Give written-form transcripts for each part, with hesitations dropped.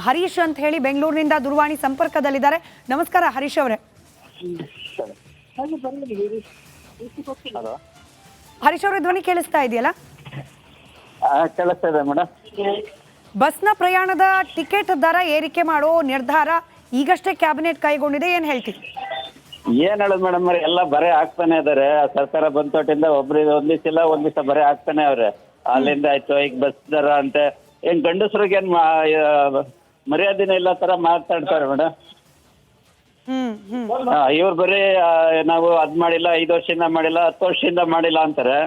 ಹರೀಶ್ ಅಂತ ಹೇಳಿ ಬೆಂಗಳೂರಿನಿಂದ ದೂರವಾಣಿ ಸಂಪರ್ಕದಲ್ಲಿದ್ದಾರೆ. ನಮಸ್ಕಾರ ಹರೀಶ್ ಅವರೇ. ಹಲೋ, ಹರೀಶ್ ಅವರ ಧ್ವನಿ ಕೇಳಿಸ್ತಾ ಇದೆಯಲ್ಲ? ಕೇಳಿಸ್ತಾ ಇದೆ ಮೇಡಮ್. ಬಸ್ನ ಪ್ರಯಾಣದ ಟಿಕೆಟ್ ದರ ಏರಿಕೆ ಮಾಡೋ ನಿರ್ಧಾರ ಈಗಷ್ಟೇ ಕ್ಯಾಬಿನೆಟ್ ಕೈಗೊಂಡಿದೆ, ಏನ್ ಹೇಳ್ತೀವಿ? ಏನ್ ಹೇಳೋದು ಮೇಡಮ್, ಎಲ್ಲ ಬರೇ ಆಗ್ತಾನೆ ಇದಾರೆ. ಸರ್ಕಾರ ಬಂತೊಟ್ಟಿಂದ ಒಂದ್ ದಿವಸ ಬರೇ ಆಗ್ತಾನೆ ಅವ್ರೆ. ಅಲ್ಲಿಂದ ಆಯ್ತು, ಈಗ ಬಸ್ ದರ ಅಂತೆ ಏನ್ ಗಂಡಸ್ರಿಗೆ ಮರ್ಯಾದಿನ ಇಲ್ಲ ತರ ಮಾತಾಡ್ತಾರೆ ಮೇಡಮ್. ಇವ್ರು ಬರೀ ನಾವು ಅದ್ ಮಾಡಿಲ್ಲ, 5 ವರ್ಷದಿಂದ ಮಾಡಿಲ್ಲ, 10 ವರ್ಷದಿಂದ ಮಾಡಿಲ್ಲ ಅಂತಾರೆ.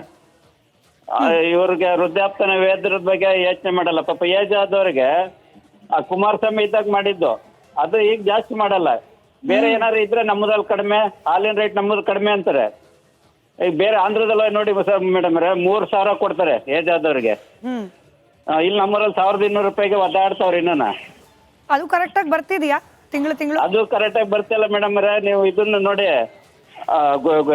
ಇವ್ರಿಗೆ ವೃದ್ಧಾಪ್ತನ ವೇತನದ ಬಗ್ಗೆ ಯೋಚನೆ ಮಾಡಲ್ಲ. ಪಾಪ ಏಜ್ ಆದವ್ರಿಗೆ ಆ ಕುಮಾರಸ್ವಾಮಿ ಇದ್ದಾಗ ಮಾಡಿದ್ದು ಅದು ಈಗ ಜಾಸ್ತಿ ಮಾಡಲ್ಲ. ಬೇರೆ ಏನಾದ್ರು ಇದ್ರೆ ನಮ್ಮದಲ್ಲಿ ಕಡಿಮೆ, ಹಾಲಿನ ರೇಟ್ ನಮ್ಮದು ಕಡಿಮೆ ಅಂತಾರೆ. ಈಗ ಬೇರೆ ಆಂಧ್ರದಲ್ಲ ನೋಡಿ ಮೇಡಮ್ 3,000 ಕೊಡ್ತಾರೆ ಏಜ್ ಆದವ್ರಿಗೆ. ಇಲ್ಲಿ ನಮ್ಮೂರಲ್ಲಿ 1,200 ರೂಪಾಯಿಗೆ ಒದ್ದಾಡ್ತಾವ್ರಿ. ಇನ್ನೂ ಅದು ಕರೆಕ್ಟ್ ಆಗಿ ಬರ್ತಿದ್ಯಾ ತಿಂಗಳು? ಅದು ಕರೆಕ್ಟ್ ಆಗಿ ಬರ್ತಿಲ್ಲ ಮೇಡಮ್. ನೀವು ಇದನ್ನ ನೋಡಿ,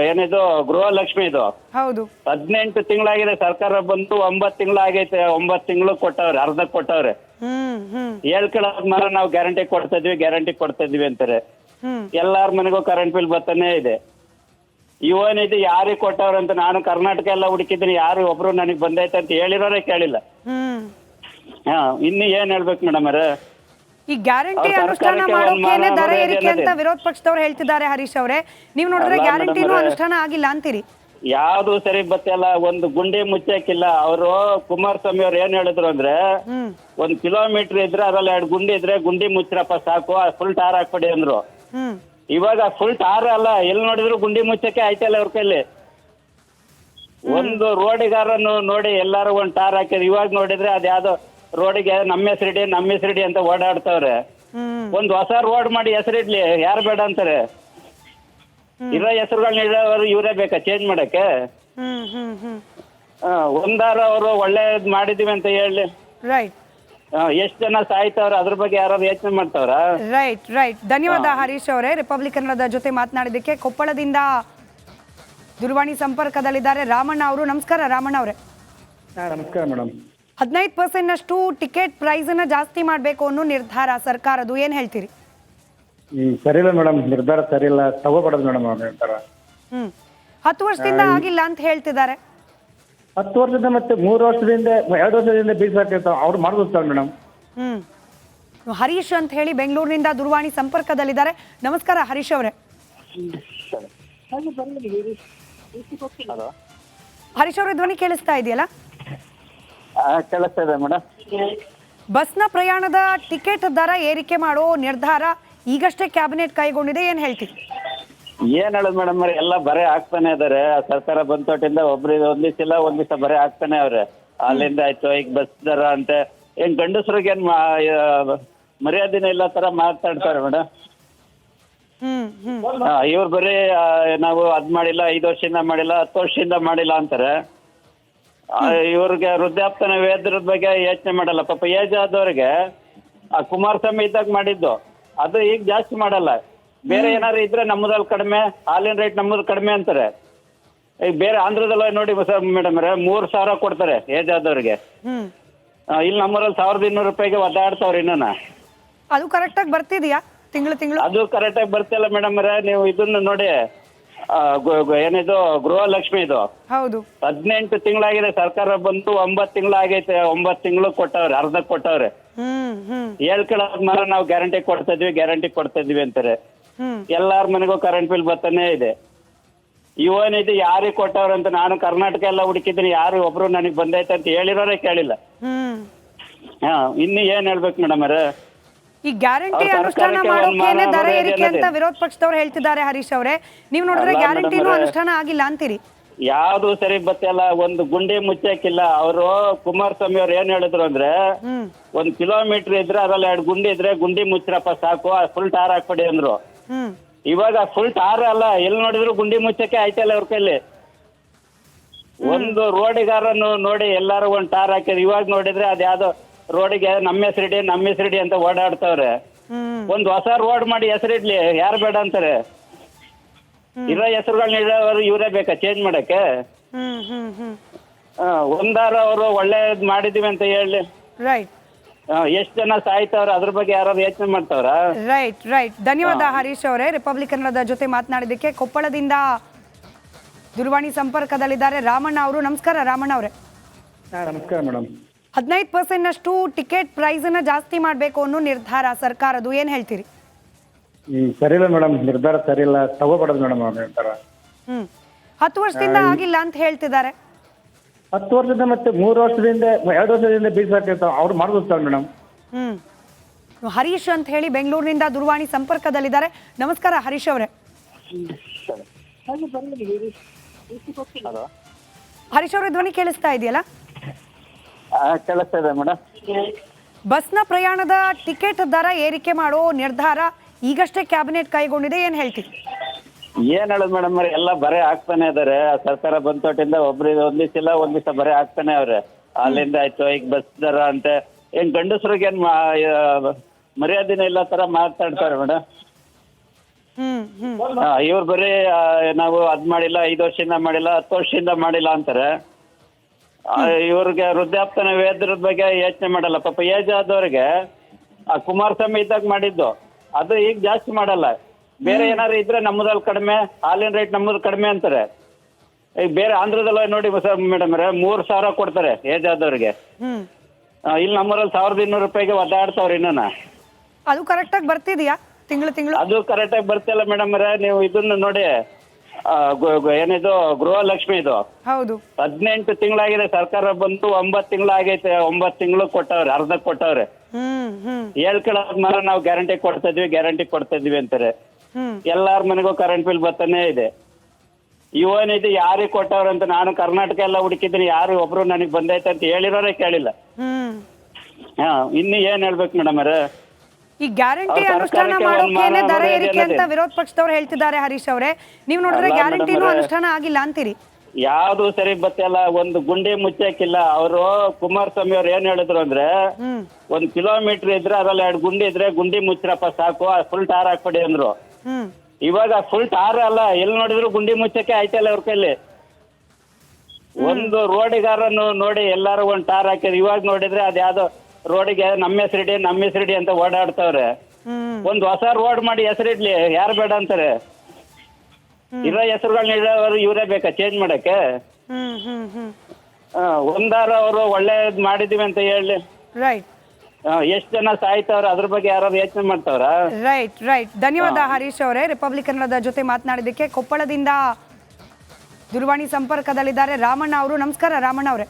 ಏನಿದು ಗೃಹಲಕ್ಷ್ಮಿ ಇದು ಹೌದು 18 ತಿಂಗಳಾಗಿದೆ. ಸರ್ಕಾರ ಬಂತು 9 ತಿಂಗಳಾಗೈತೆ. 9 ತಿಂಗಳು ಕೊಟ್ಟವ್ರೆ, ಅರ್ಧಕ್ಕೆ ಕೊಟ್ಟವ್ರೆ. ಹೇಳ್ಕೊಳ್ಳೋದ್ ಮಾರ ನಾವು ಗ್ಯಾರಂಟಿ ಕೊಡ್ತಾ ಇದೀವಿ ಅಂತಾರೆ. ಎಲ್ಲಾರ ಮನೆಗೂ ಕರೆಂಟ್ ಬಿಲ್ ಬರ್ತಾನೆ ಇದೆ. ಇದು ಯಾರಿಗೆ ಕೊಟ್ಟವ್ರ ಅಂತ ನಾನು ಕರ್ನಾಟಕ ಎಲ್ಲ ಹುಡುಕಿದ್ದೀನಿ, ಯಾರು ಒಬ್ರು ನನಗೆ ಬಂದೈತೆ ಅಂತ ಹೇಳಿರೋರೇ ಕೇಳಿಲ್ಲ. ಇನ್ನು ಏನ್ ಹೇಳ್ಬೇಕು ಮೇಡಮ್ ಅವರೇ? ಈ ಗ್ಯಾರಂಟಿ ಅನುಷ್ಠಾನ ಮಾಡೋಕೇನೆ ದರ ಏರಿಕೆ ಅಂತ ವಿರೋಧ ಪಕ್ಷದವ್ರು ಹೇಳ್ತಿದ್ದಾರೆ. ಹರೀಶ್ ಅವರೇ, ನೀವು ನೋಡಿದ್ರೆ ಗ್ಯಾರಂಟಿನೂ ಅನುಷ್ಠಾನ ಆಗಿಲ್ಲ ಅಂತೀರಿ? ಯಾವ್ದು ಸರಿ ಬತ್ತಿಲ್ಲ, ಒಂದು ಗುಂಡಿ ಮುಚ್ಚಕ್ಕಿಲ್ಲ. ಅವರು ಕುಮಾರಸ್ವಾಮಿ ಅವ್ರು ಏನ್ ಹೇಳಿದ್ರು ಅಂದ್ರೆ, 1 ಕಿಲೋಮೀಟರ್ ಇದ್ರೆ ಅದ್ರಲ್ಲಿ 2 ಗುಂಡಿ ಇದ್ರೆ ಗುಂಡಿ ಮುಚ್ಚಿರಪ್ಪ ಸಾಕು, ಫುಲ್ ಟಾರ್ ಹಾಕ್ಬಿಡಿ ಅಂದ್ರು. ಇವಾಗ ಫುಲ್ ಟಾರ್ ಅಲ್ಲ, ಎಲ್ಲಿ ನೋಡಿದ್ರು ಗುಂಡಿ ಮುಚ್ಚಕ್ಕೆ ಆಯ್ತಲ್ಲ ಅವ್ರ ಕೈಲಿ. ಒಂದು ರೋಡಿಗಾರನ್ನು ನೋಡಿ ಎಲ್ಲಾರು ಒಂದ್ ಟಾರ್ ಹಾಕಿದ್ರು. ಇವಾಗ ನೋಡಿದ್ರೆ ಅದ್ಯಾವ್ದೋ ರೋಡಿಗೆ ನಮ್ಮ ಹೆಸರಿಡಿ ಅಂತ ಓಡಾಡ್ತಾವ್ರೆ. ಒಂದ್ ಹೊಸ ರೋಡ್ ಮಾಡಿ ಹೆಸರಿಡ್ಲಿ, ಯಾರು ಬೇಡ ಅಂತಾರೆ? ಇರೋ ಹೆಸರುಗಳನ್ನ ಇಡೋರು ಇವರೇ ಬೇಕಾ ಚೇಂಜ್ ಮಾಡಕ್ಕೆ? ಒಂದಾರ ಅವರು ಒಳ್ಳೇದ್ ಮಾಡಿದೀವಿ ಅಂತ ಹೇಳಿ, ರೈಟ್, ಎಷ್ಟ್ ಜನ ಸಾಯ್ತವ್ರ ಅದ್ರ ಬಗ್ಗೆ ಯಾರು ಯೋಚನೆ ಮಾಡ್ತಾವ್ರ? ರೈಟ್. ಧನ್ಯವಾದ ಹರೀಶ್ ಅವರೇ, ರಿಪಬ್ಲಿಕ್ ಕನ್ನಡದ ಜೊತೆ ಮಾತನಾಡಿದ್ದಕ್ಕೆ. ಕೊಪ್ಪಳದಿಂದ ದೂರವಾಣಿ ಸಂಪರ್ಕದಲ್ಲಿದ್ದಾರೆ ರಾಮಣ್ಣ ಅವರು. ನಮಸ್ಕಾರ ರಾಮಣ್ಣ ಅವರೇ. ನಮಸ್ಕಾರ ಮೇಡಮ್. 15% ಟಿಕೆಟ್ ಪ್ರೈಸ್ ಅನ್ನ ಜಾಸ್ತಿ ಮಾಡಬೇಕು ಅನ್ನೋ ನಿರ್ಧಾರ ಸರ್ಕಾರದು, ಏನ್ ಹೇಳ್ತೀರಿ? ಸರಿ ಇಲ್ಲ ಮೇಡಮ್, ನಿರ್ಧಾರ ಸರಿ ಇಲ್ಲ, ತಗೋಬಾರ್ದು ಮೇಡಮ್ ನಿರ್ಧಾರ. 10 ವರ್ಷದಿಂದ ಆಗಿಲ್ಲ ಅಂತ ಹೇಳ್ತಿದ್ದಾರೆ. 10 ವರ್ಷದಿಂದ ಮತ್ತೆ 3 ವರ್ಷದಿಂದ 2 ವರ್ಷದಿಂದ ಬೀಸಾಕಿರ್ತಾವ, ಅವ್ರು ಮಾಡ್ಬೋದು ಮೇಡಮ್. ಹರೀಶ್ ಅಂತ ಹೇಳಿ ಬೆಂಗಳೂರಿನಿಂದ ದೂರವಾಣಿ ಸಂಪರ್ಕದಲ್ಲಿದ್ದಾರೆ. ನಮಸ್ಕಾರ ಹರೀಶ್ ಅವರೇ. ಹರೀಶ್ ಅವರ ಧ್ವನಿ ಕೇಳಿಸ್ತಾ ಇದೆಯಲ್ಲ? ಕೇಳಿಸ್ತಾ ಇದೆ ಮೇಡಮ್. ಬಸ್ನ ಪ್ರಯಾಣದ ಟಿಕೆಟ್ ದರ ಏರಿಕೆ ಮಾಡೋ ನಿರ್ಧಾರ ಈಗಷ್ಟೇ ಕ್ಯಾಬಿನೆಟ್ ಕೈಗೊಂಡಿದೆ, ಏನ್ ಹೇಳ್ತೀವಿ? ಏನ್ ಹೇಳೋದು ಮೇಡಮ್, ಎಲ್ಲ ಬರೇ ಆಗ್ತಾನೆ ಇದಾರೆ. ಸರ್ಕಾರ ಬಂತೊಟ್ಟಿಂದ ಒಂದ್ ದಿವಸ ಬರೇ ಆಗ್ತಾನೆ ಅವ್ರೆ. ಅಲ್ಲಿಂದ ಆಯ್ತು, ಈಗ ಬಸ್ ದರ ಅಂತೆ ಏನ್ ಗಂಡಸ್ರಿಗೆ ಮರ್ಯಾದಿನ ಇಲ್ಲ ತರ ಮಾತಾಡ್ತಾರೆ ಮೇಡಮ್. ಇವ್ರು ಬರೀ ನಾವು ಅದ್ ಮಾಡಿಲ್ಲ, 5 ವರ್ಷದಿಂದ ಮಾಡಿಲ್ಲ, 10 ವರ್ಷದಿಂದ ಮಾಡಿಲ್ಲ ಅಂತಾರೆ. ಇವ್ರಿಗೆ ವೃದ್ಧಾಪ್ತನ ವೇತನದ ಬಗ್ಗೆ ಯೋಚನೆ ಮಾಡಲ್ಲ. ಪಾಪ ಏಜ್ ಆದವ್ರಿಗೆ ಆ ಕುಮಾರಸ್ವಾಮಿ ಇದ್ದಾಗ ಮಾಡಿದ್ದು ಅದು ಈಗ ಜಾಸ್ತಿ ಮಾಡಲ್ಲ. ಬೇರೆ ಏನಾದ್ರು ಇದ್ರೆ ನಮ್ಮದಲ್ಲಿ ಕಡಿಮೆ, ಹಾಲಿನ ರೇಟ್ ನಮ್ಮದು ಕಡಿಮೆ ಅಂತಾರೆ. ಈಗ ಬೇರೆ ಆಂಧ್ರದಲ್ಲ ನೋಡಿ ಮೇಡಮ್ 3,000 ಕೊಡ್ತಾರೆ ಏಜ್ ಆದವ್ರಿಗೆ. ಇಲ್ಲಿ ನಮ್ಮೂರಲ್ಲಿ 1,200 ರೂಪಾಯಿಗೆ ಒದ್ದಾಡ್ತಾವ್ರಿ. ಇನ್ನೂ ಅದು ಕರೆಕ್ಟ್ ಆಗಿ ಬರ್ತಿದ್ಯಾ ತಿಂಗಳು? ಅದು ಕರೆಕ್ಟ್ ಆಗಿ ಬರ್ತಿಲ್ಲ ಮೇಡಮ್. ನೀವು ಇದನ್ನ ನೋಡಿ, ಏನಿದು ಗೃಹಲಕ್ಷ್ಮಿ ಇದು ಹೌದು 18 ತಿಂಗಳಾಗಿದೆ. ಸರ್ಕಾರ ಬಂತು 9 ತಿಂಗಳಾಗೈತೆ. 9 ತಿಂಗಳು ಕೊಟ್ಟವ್ರೆ, ಅರ್ಧಕ್ಕೆ ಕೊಟ್ಟವ್ರೆ. ಹೇಳ್ಕೊಳ್ಳೋದ್ ಮಾರ ನಾವು ಗ್ಯಾರಂಟಿ ಕೊಡ್ತಾ ಇದೀವಿ ಅಂತಾರೆ. ಎಲ್ಲಾರ ಮನೆಗೂ ಕರೆಂಟ್ ಬಿಲ್ ಬರ್ತಾನೆ ಇದೆ. ಇದು ಯಾರಿಗೆ ಕೊಟ್ಟವ್ರ ಅಂತ ನಾನು ಕರ್ನಾಟಕ ಎಲ್ಲ ಹುಡುಕಿದ್ದೀನಿ, ಯಾರು ಒಬ್ರು ನನಗೆ ಬಂದೈತೆ ಅಂತ ಹೇಳಿರೋರೇ ಕೇಳಿಲ್ಲ. ಇನ್ನು ಏನ್ ಹೇಳ್ಬೇಕು ಮೇಡಮ್ ಅವರೇ? ಈ ಗ್ಯಾರಂಟಿ ಅನುಷ್ಠಾನ ಮಾಡೋಕೇನೆ ದರ ಏರಿಕೆ ಅಂತ ವಿರೋಧ ಪಕ್ಷದವ್ರು ಹೇಳ್ತಿದ್ದಾರೆ. ಹರೀಶ್ ಅವರೇ, ನೀವು ನೋಡಿದ್ರೆ ಗ್ಯಾರಂಟಿನೂ ಅನುಷ್ಠಾನ ಆಗಿಲ್ಲ ಅಂತೀರಿ? ಯಾವ್ದು ಸರಿ ಬತ್ತಿಲ್ಲ, ಒಂದು ಗುಂಡಿ ಮುಚ್ಚಕ್ಕಿಲ್ಲ. ಅವರು ಕುಮಾರಸ್ವಾಮಿ ಅವ್ರು ಏನ್ ಹೇಳಿದ್ರು ಅಂದ್ರೆ, 1 ಕಿಲೋಮೀಟರ್ ಇದ್ರೆ ಅದ್ರಲ್ಲಿ 2 ಗುಂಡಿ ಇದ್ರೆ ಗುಂಡಿ ಮುಚ್ಚಿರಪ್ಪ ಸಾಕು, ಫುಲ್ ಟಾರ್ ಹಾಕ್ಬಿಡಿ ಅಂದ್ರು. ಇವಾಗ ಫುಲ್ ಟಾರ್ ಅಲ್ಲ, ಎಲ್ಲಿ ನೋಡಿದ್ರು ಗುಂಡಿ ಮುಚ್ಚಕ್ಕೆ ಆಯ್ತಲ್ಲ ಅವ್ರ ಕೈಲಿ. ಒಂದು ರೋಡಿಗಾರನ್ನು ನೋಡಿ ಎಲ್ಲಾರು ಒಂದ್ ಟಾರ್ ಹಾಕಿದ್ರು. ಇವಾಗ ನೋಡಿದ್ರೆ ಅದ್ಯಾವ್ದೋ ರೋಡಿಗೆ ನಮ್ಮ ಹೆಸರಿಡಿ ಅಂತ ಓಡಾಡ್ತಾವ್ರೆ. ಒಂದ್ ಹೊಸ ರೋಡ್ ಮಾಡಿ ಹೆಸರಿಡ್ಲಿ, ಯಾರು ಬೇಡ ಅಂತಾರೆ? ಇರೋ ಹೆಸರುಗಳನ್ನ ಇಡೋರು ಇವರೇ ಬೇಕಾ ಚೇಂಜ್ ಮಾಡಕ್ಕೆ? ಒಂದಾರ ಅವರು ಒಳ್ಳೇದ್ ಮಾಡಿದೀವಿ ಅಂತ ಹೇಳಿ, ರೈಟ್, ಎಷ್ಟು ಜನ ಸಾಯ್ತವ್ರ ಅದ್ರ ಬಗ್ಗೆ ಯಾರು ಯೋಚನೆ ಮಾಡ್ತಾವ್ರ? ರೈಟ್ ರೈಟ್ ಧನ್ಯವಾದ ಹರೀಶ್ ಅವರೇ, ರಿಪಬ್ಲಿಕ್ ಕನ್ನಡದ ಜೊತೆ ಮಾತನಾಡಿದ್ದಕ್ಕೆ. ಕೊಪ್ಪಳದಿಂದ ದೂರವಾಣಿ ಸಂಪರ್ಕದಲ್ಲಿದ್ದಾರೆ ರಾಮಣ್ಣ ಅವರು. ನಮಸ್ಕಾರ ರಾಮಣ್ಣ ಅವರೇ. ನಮಸ್ಕಾರ ಮೇಡಮ್. 15% ಟಿಕೆಟ್ ಪ್ರೈಸನ್ನ ಜಾಸ್ತಿ ಮಾಡಬೇಕು ಅನ್ನೋ ನಿರ್ಧಾರ ಸರ್ಕಾರದ್ದು, ಏನು ಹೇಳ್ತೀರಿ? ಸರಿ ಇಲ್ಲ ಮೇಡಮ್, ನಿರ್ಧಾರ ಸರಿ ಇಲ್ಲ, ತಗೋಬಾರ್ದು ಮೇಡಮ್ ಅವ್ರ ನಿರ್ಧಾರ. 10 ವರ್ಷದಿಂದ ಆಗಿಲ್ಲ ಅಂತ ಹೇಳ್ತಿದ್ದಾರೆ. 10 ವರ್ಷದಿಂದ ಮತ್ತೆ 3 ವರ್ಷದಿಂದ 2 ವರ್ಷದಿಂದ ಬೀಸಾಕಿರ್ತಾವ, ಅವ್ರು ಮಾಡೋದು ಮೇಡಮ್. ಹರೀಶ್ ಅಂತ ಹೇಳಿ ಬೆಂಗಳೂರಿನಿಂದ ದೂರವಾಣಿ ಸಂಪರ್ಕದಲ್ಲಿದ್ದಾರೆ. ನಮಸ್ಕಾರ ಹರೀಶ್ ಅವರೇ. ಹರೀಶ್ ಅವರ ಧ್ವನಿ ಕೇಳಿಸ್ತಾ ಇದೆಯಲ್ಲ? ಕೇಳಿಸ್ತಾ ಇದೆ ಮೇಡಮ್. ಬಸ್ನ ಪ್ರಯಾಣದ ಟಿಕೆಟ್ ದರ ಏರಿಕೆ ಮಾಡೋ ನಿರ್ಧಾರ ಈಗಷ್ಟೇ ಕ್ಯಾಬಿನೆಟ್ ಕೈಗೊಂಡಿದೆ, ಏನ್ ಹೇಳ್ತೀವಿ? ಏನ್ ಹೇಳೋದು ಮೇಡಮ್, ಎಲ್ಲ ಬರೇ ಆಗ್ತಾನೆ ಇದಾರೆ. ಸರ್ಕಾರ ಬಂತೊಟ್ಟಿಂದ ಒಂದ್ ದಿವಸ ಬರೇ ಆಗ್ತಾನೆ ಅವ್ರೆ. ಅಲ್ಲಿಂದ ಆಯ್ತು, ಈಗ ಬಸ್ ದರ ಅಂತೆ, ಏನ್ ಗಂಡಸ್ರಿಗೆ ಏನ್ ಮರ್ಯಾದಿನ ಇಲ್ಲ ತರ ಮಾತಾಡ್ತಾರೆ ಮೇಡಮ್. ಇವ್ರು ಬರೀ ನಾವು ಅದ್ ಮಾಡಿಲ್ಲ, 5 ವರ್ಷದಿಂದ ಮಾಡಿಲ್ಲ, 10 ವರ್ಷದಿಂದ ಮಾಡಿಲ್ಲ ಅಂತಾರೆ. ಇವ್ರಿಗೆ ವೃದ್ಧಾಪ್ತನ ವೇತನದ ಬಗ್ಗೆ ಯೋಚನೆ ಮಾಡಲ್ಲ. ಪಾಪ ಏಜ್ ಆದವ್ರಿಗೆ ಆ ಕುಮಾರಸ್ವಾಮಿ ಇದ್ದಾಗ ಮಾಡಿದ್ದು ಅದು ಈಗ ಜಾಸ್ತಿ ಮಾಡಲ್ಲ. ಬೇರೆ ಏನಾದ್ರು ಇದ್ರೆ ನಮ್ಮದಲ್ಲಿ ಕಡಿಮೆ, ಹಾಲಿನ ರೇಟ್ ನಮ್ಮದು ಕಡಿಮೆ ಅಂತಾರೆ. ಈಗ ಬೇರೆ ಆಂಧ್ರದಲ್ಲ ನೋಡಿ ಮೇಡಮ್ 3,000 ಕೊಡ್ತಾರೆ ಏಜ್ ಆದವ್ರಿಗೆ. ಇಲ್ಲಿ ನಮ್ಮೂರಲ್ಲಿ 1,200 ರೂಪಾಯಿಗೆ ಒದ್ದಾಡ್ತಾವ್ರಿ. ಇನ್ನೂ ಅದು ಕರೆಕ್ಟ್ ಆಗಿ ಬರ್ತಿದ್ಯಾ ತಿಂಗಳು? ಅದು ಕರೆಕ್ಟ್ ಆಗಿ ಬರ್ತಿಲ್ಲ ಮೇಡಮ್. ನೀವು ಇದನ್ನ ನೋಡಿ, ಏನಿದು ಗೃಹಲಕ್ಷ್ಮಿ ಇದು ಹೌದು 18 ತಿಂಗಳಾಗಿದೆ. ಸರ್ಕಾರ ಬಂದು 9 ತಿಂಗಳಾಗೈತೆ. 9 ತಿಂಗಳು ಕೊಟ್ಟವ್ರೆ, ಅರ್ಧಕ್ಕೆ ಕೊಟ್ಟವ್ರೆ. ಹೇಳ್ಕೊಳ್ಳೋದ್ ಮಾರ ನಾವು ಗ್ಯಾರಂಟಿ ಕೊಡ್ತಾ ಇದ್ವಿ ಅಂತಾರೆ. ಎಲ್ಲಾರ ಮನೆಗೂ ಕರೆಂಟ್ ಬಿಲ್ ಬರ್ತಾನೆ ಇದೆ. ಇವನಿದು ಯಾರಿಗೆ ಕೊಟ್ಟವ್ರ ಅಂತ ನಾನು ಕರ್ನಾಟಕ ಎಲ್ಲ ಹುಡುಕಿದ್ದೀನಿ, ಯಾರು ಒಬ್ರು ನನಗೆ ಬಂದೈತೆ ಅಂತ ಹೇಳಿರೋರೇ ಕೇಳಿಲ್ಲ. ಇನ್ನು ಏನ್ ಹೇಳ್ಬೇಕು ಮೇಡಮ್ ಅವರೇ? ಈ ಗ್ಯಾರಂಟಿ ಅನುಷ್ಠಾನ ಮಾಡೋಕೆ ದರ ಏರಿಕೆ ಅಂತ ವಿರೋಧ ಪಕ್ಷದವ್ರು ಹೇಳ್ತಿದ್ದಾರೆ. ಹರೀಶ್ ಅವರೇ, ನೀವು ನೋಡಿದ್ರೆ ಗ್ಯಾರಂಟಿನೂ ಅನುಷ್ಠಾನ ಆಗಿಲ್ಲ ಅಂತೀರಿ? ಯಾವ್ದು ಸರಿ ಬತ್ತಿಲ್ಲ, ಒಂದು ಗುಂಡಿ ಮುಚ್ಚಾಕಿಲ್ಲ. ಅವರು ಕುಮಾರಸ್ವಾಮಿ ಅವ್ರು ಏನ್ ಹೇಳಿದ್ರು ಅಂದ್ರೆ, 1 ಕಿಲೋಮೀಟರ್ ಇದ್ರೆ ಅದ್ರಲ್ಲಿ 2 ಗುಂಡಿ ಇದ್ರೆ ಗುಂಡಿ ಮುಚ್ಚಿರಪ್ಪ ಸಾಕು, ಫುಲ್ ಟಾರ್ ಹಾಕ್ಬಿಡಿ ಅಂದ್ರು. ಇವಾಗ ಫುಲ್ ಟಾರ್ ಅಲ್ಲ, ಎಲ್ಲಿ ನೋಡಿದ್ರು ಗುಂಡಿ ಮುಚ್ಚಕ್ಕೆ ಆಯ್ತಲ್ಲ ಅವ್ರ ಕೈಲಿ. ಒಂದು ರೋಡಿಗಾರನ್ನು ನೋಡಿ ಎಲ್ಲಾರು ಒಂದ್ ಟಾರ್ ಹಾಕಿದ್ರು. ಇವಾಗ ನೋಡಿದ್ರೆ ಅದ್ಯಾವ್ದೋ ರೋಡಿಗೆ ನಮ್ಮ ಹೆಸರಿಡಿ ಅಂತ ಓಡಾಡ್ತಾವ್ರೆ. ಒಂದ್ ಹೊಸ ರೋಡ್ ಮಾಡಿ ಹೆಸರಿಡ್ಲಿ, ಯಾರು ಬೇಡ ಅಂತಾರೆ? ಇರೋ ಹೆಸರುಗಳನ್ನ ಇಡೋರು ಇವರೇ ಬೇಕಾ ಚೇಂಜ್ ಮಾಡಕ್ಕೆ? ಒಂದಾರ ಅವರು ಒಳ್ಳೇದ್ ಮಾಡಿದೀವಿ ಅಂತ ಹೇಳಿ, ರೈಟ್, ಎಷ್ಟ್ ಜನ ಸಾಯ್ತವ್ರ ಅದ್ರ ಬಗ್ಗೆ ಯಾರು ಯೋಚನೆ ಮಾಡ್ತಾವ್ರ? ರೈಟ್ ರೈಟ್ ಧನ್ಯವಾದ ಹರೀಶ್ ಅವರೇ, ರಿಪಬ್ಲಿಕ್ ಕನ್ನಡದ ಜೊತೆ ಮಾತನಾಡಿದ್ದಕ್ಕೆ. ಕೊಪ್ಪಳದಿಂದ ದೂರವಾಣಿ ಸಂಪರ್ಕದಲ್ಲಿದ್ದಾರೆ ರಾಮಣ್ಣ ಅವರು. ನಮಸ್ಕಾರ ರಾಮಣ್ಣ ಅವರೇ.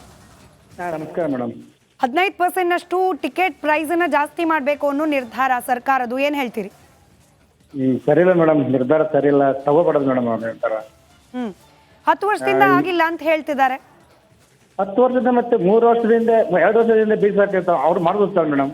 ನಮಸ್ಕಾರ ಮೇಡಮ್. 15% ಟಿಕೆಟ್ ಪ್ರೈಸನ್ನ ಜಾಸ್ತಿ ಮಾಡಬೇಕು ಅನ್ನೋ ನಿರ್ಧಾರ ಸರ್ಕಾರದ್ದು, ಏನು ಹೇಳ್ತೀರಿ? ಸರಿ ಇಲ್ಲ ಮೇಡಮ್, ನಿರ್ಧಾರ ಸರಿ ಇಲ್ಲ, ತಗೋಬಾರ್ದು ಮೇಡಮ್ ಅವ್ರ ನಿರ್ಧಾರ. 10 ವರ್ಷದಿಂದ ಆಗಿಲ್ಲ ಅಂತ ಹೇಳ್ತಿದ್ದಾರೆ. 10 ವರ್ಷದಿಂದ ಮತ್ತೆ 3 ವರ್ಷದಿಂದ 2 ವರ್ಷದಿಂದ ಬೀಸಾಕಿರ್ತಾವ, ಅವ್ರು ಮಾಡೋದು ಮೇಡಮ್.